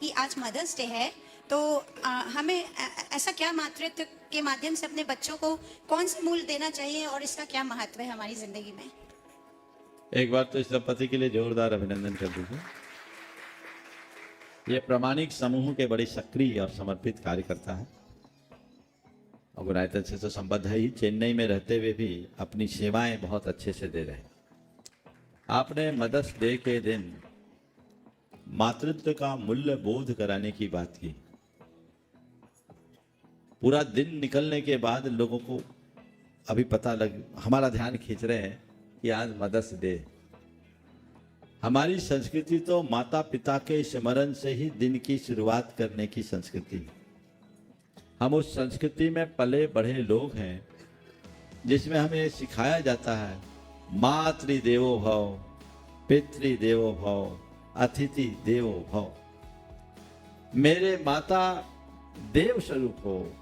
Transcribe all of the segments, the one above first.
कि आज mother's day है तो हमें ऐसा क्या मातृत्व के माध्यम से अपने बच्चों को कौन सा मूल्य देना चाहिए और इसका क्या महत्व है हमारी जिंदगी में। एक बार तो इस दंपति के लिए जोरदार अभिनंदन कर दीजिए। ये प्रामाणिक समूह के बड़े सक्रिय और समर्पित कार्यकर्ता है और गुनायतन से तो संबद्ध है ही। चेन्नई में रहते हुए भी अपनी सेवाएं बहुत अच्छे से दे रहे हैं। आपने मदर्स डे के दिन मातृत्व का मूल्य बोध कराने की बात की। पूरा दिन निकलने के बाद लोगों को अभी पता लग, हमारा ध्यान खींच रहे हैं कि आज मदर्स डे। हमारी संस्कृति तो माता पिता के स्मरण से ही दिन की शुरुआत करने की संस्कृति है। हम उस संस्कृति में पले बढ़े लोग हैं जिसमें हमें सिखाया जाता है मातृदेवो भव, पितृदेवो भव, अतिथि देवो भव। मेरे माता देव स्वरूप हो,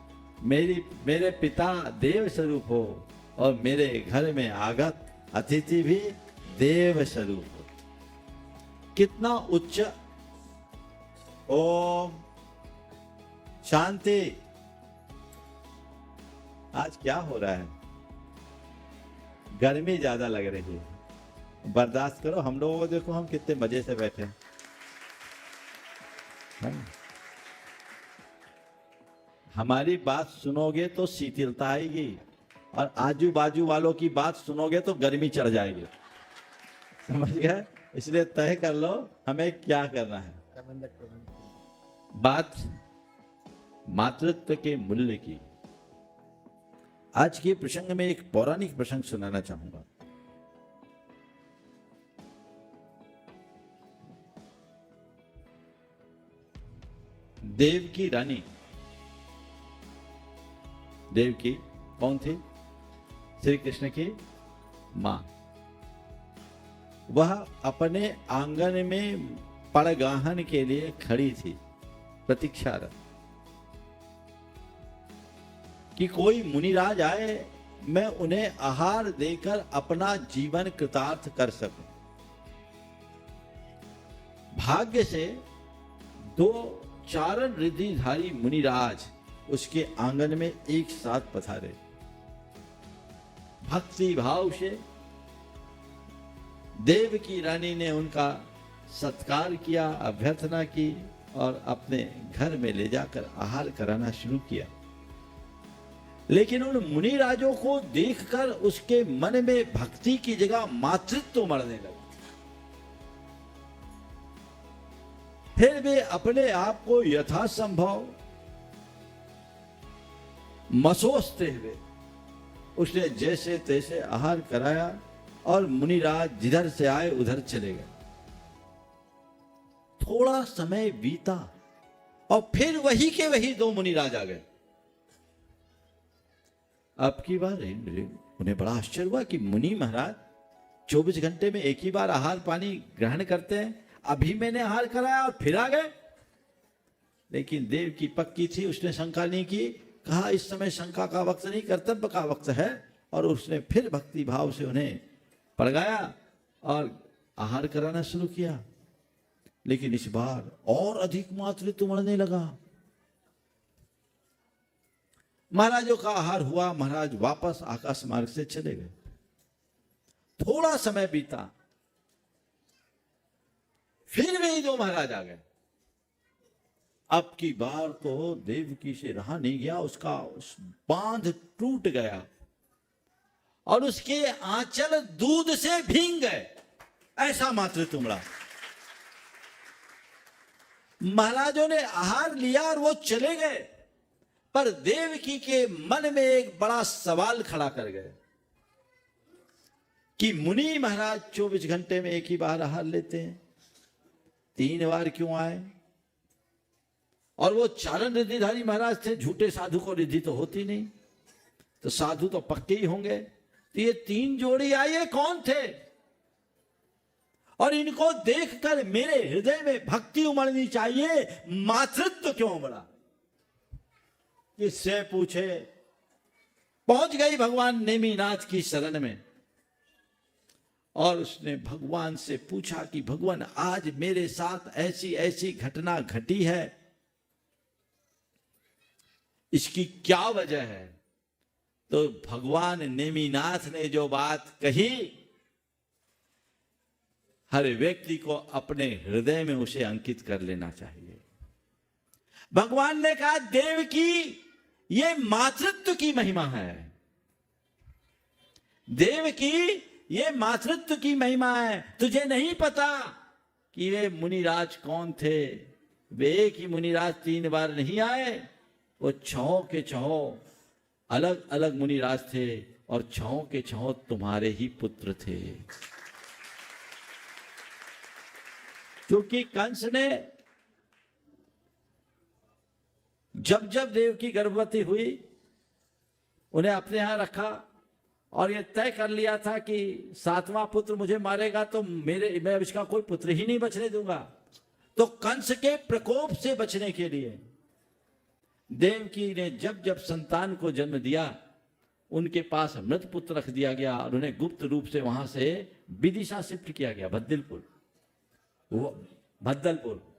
मेरे पिता देव स्वरूप हो और मेरे घर में आगत अतिथि भी देव स्वरूप हो। कितना उच्च। ओम शांति। आज क्या हो रहा है? गर्मी ज्यादा लग रही है, बर्दाश्त करो। हम लोगों को देखो, हम कितने मजे से बैठे हैं। हमारी बात सुनोगे तो शीतलता आएगी और आजू बाजू वालों की बात सुनोगे तो गर्मी चढ़ जाएगी। समझ गए? इसलिए तय कर लो हमें क्या करना है। बात मातृत्व के मूल्य की। आज के प्रसंग में एक पौराणिक प्रसंग सुनाना चाहूंगा। देव की रानी, देव की कौन थी? श्री कृष्ण की मां। वह अपने आंगन में पड़गाहन के लिए खड़ी थी, प्रतीक्षारत कि कोई मुनिराज आए, मैं उन्हें आहार देकर अपना जीवन कृतार्थ कर सकूं। भाग्य से दो चारण रिद्धिधारी मुनिराज उसके आंगन में एक साथ पधारे। भक्ति भाव से देव की रानी ने उनका सत्कार किया, अभ्यर्थना की और अपने घर में ले जाकर आहार कराना शुरू किया। लेकिन उन मुनिराजों को देखकर उसके मन में भक्ति की जगह मातृत्व मरने लगा। फिर वे अपने आप को यथासंभव मसोसते हुए उसने जैसे तैसे आहार कराया और मुनिराज जिधर से आए उधर चले गए। थोड़ा समय बीता और फिर वही के वही दो मुनिराज आ गए। अब की बार उन्हें बड़ा आश्चर्य हुआ कि मुनि महाराज 24 घंटे में एक ही बार आहार पानी ग्रहण करते हैं, अभी मैंने आहार कराया और फिर आ गए। लेकिन देव की पक्की थी, उसने शंका नहीं की। कहा इस समय शंका का वक्त नहीं, कर्तव्य का वक्त है। और उसने फिर भक्ति भाव से उन्हें पड़गाया और आहार कराना शुरू किया। लेकिन इस बार और अधिक मातृत्व बढ़ने लगा। महाराजों का आहार हुआ, महाराज वापस आकाश मार्ग से चले गए। थोड़ा समय बीता, फिर वे दो महाराज आ गए। अब की बार तो देवकी से रहा नहीं गया, उसका बांध टूट गया और उसके आंचल दूध से भींग गए। ऐसा मातृत्व उमड़ा। महाराजों ने आहार लिया और वो चले गए, पर देवकी के मन में एक बड़ा सवाल खड़ा कर गए कि मुनि महाराज 24 घंटे में एक ही बार आहार लेते हैं, 3 बार क्यों आए? और वो चारण रिद्धिधारी महाराज थे, झूठे साधु को रिद्धि तो होती नहीं, तो साधु तो पक्के ही होंगे। तो ये 3 जोड़ी आए, कौन थे? और इनको देखकर मेरे हृदय में भक्ति उमड़नी चाहिए, मातृत्व क्यों उमड़ा? किससे पूछे? पहुंच गई भगवान नेमिनाथ की शरण में और उसने भगवान से पूछा कि भगवान आज मेरे साथ ऐसी ऐसी घटना घटी है, इसकी क्या वजह है? तो भगवान नेमिनाथ ने जो बात कही, हर व्यक्ति को अपने हृदय में उसे अंकित कर लेना चाहिए। भगवान ने कहा, देवकी ये मातृत्व की महिमा है, देवकी ये मातृत्व की महिमा है। तुझे नहीं पता कि वे मुनिराज कौन थे? वे एक ही मुनिराज 3 बार नहीं आए, वो 6 के 6 अलग अलग मुनिराज थे और 6 के 6 तुम्हारे ही पुत्र थे। क्योंकि कंस ने जब जब देवकी गर्भवती हुई उन्हें अपने यहां रखा और ये तय कर लिया था कि 7वां पुत्र मुझे मारेगा तो मैं इसका कोई पुत्र ही नहीं बचने दूंगा। तो कंस के प्रकोप से बचने के लिए देवकी ने जब जब संतान को जन्म दिया, उनके पास मृत पुत्र रख दिया गया और उन्हें गुप्त रूप से वहां से विदिशा शिफ्ट किया गया, भद्दलपुर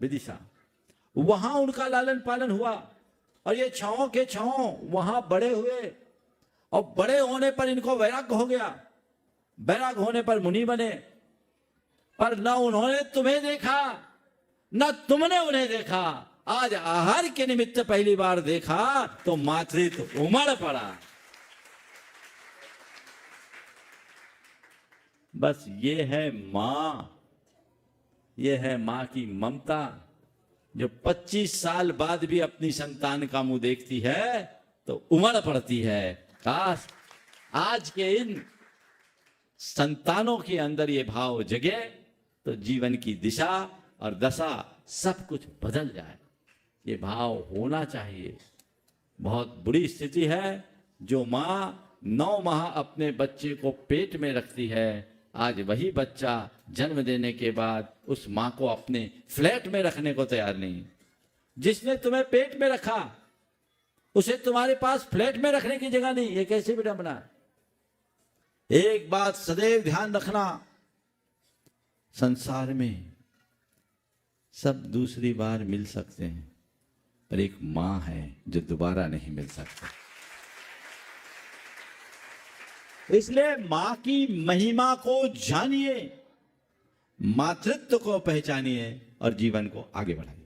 विदिशा। वहां उनका लालन पालन हुआ और ये 6 के 6 वहां बड़े हुए और बड़े होने पर इनको वैराग्य हो गया। वैराग्य होने पर मुनि बने, पर न उन्होंने तुम्हें देखा न तुमने उन्हें देखा। आज आहार के निमित्त पहली बार देखा तो मातृत्व उमड़ पड़ा। बस ये है मां, ये है मां की ममता, जो 25 साल बाद भी अपनी संतान का मुंह देखती है तो उमड़ पड़ती है। काश आज के इन संतानों के अंदर ये भाव जगे तो जीवन की दिशा और दशा सब कुछ बदल जाए। ये भाव होना चाहिए। बहुत बुरी स्थिति है जो मां 9 माह अपने बच्चे को पेट में रखती है, आज वही बच्चा जन्म देने के बाद उस मां को अपने फ्लैट में रखने को तैयार नहीं। जिसने तुम्हें पेट में रखा उसे तुम्हारे पास फ्लैट में रखने की जगह नहीं। ये कैसे विडंबना है। एक बात सदैव ध्यान रखना, संसार में सब दूसरी बार मिल सकते हैं, पर एक मां है जो दोबारा नहीं मिल सकती। इसलिए मां की महिमा को जानिए, मातृत्व को पहचानिए और जीवन को आगे बढ़ाइए।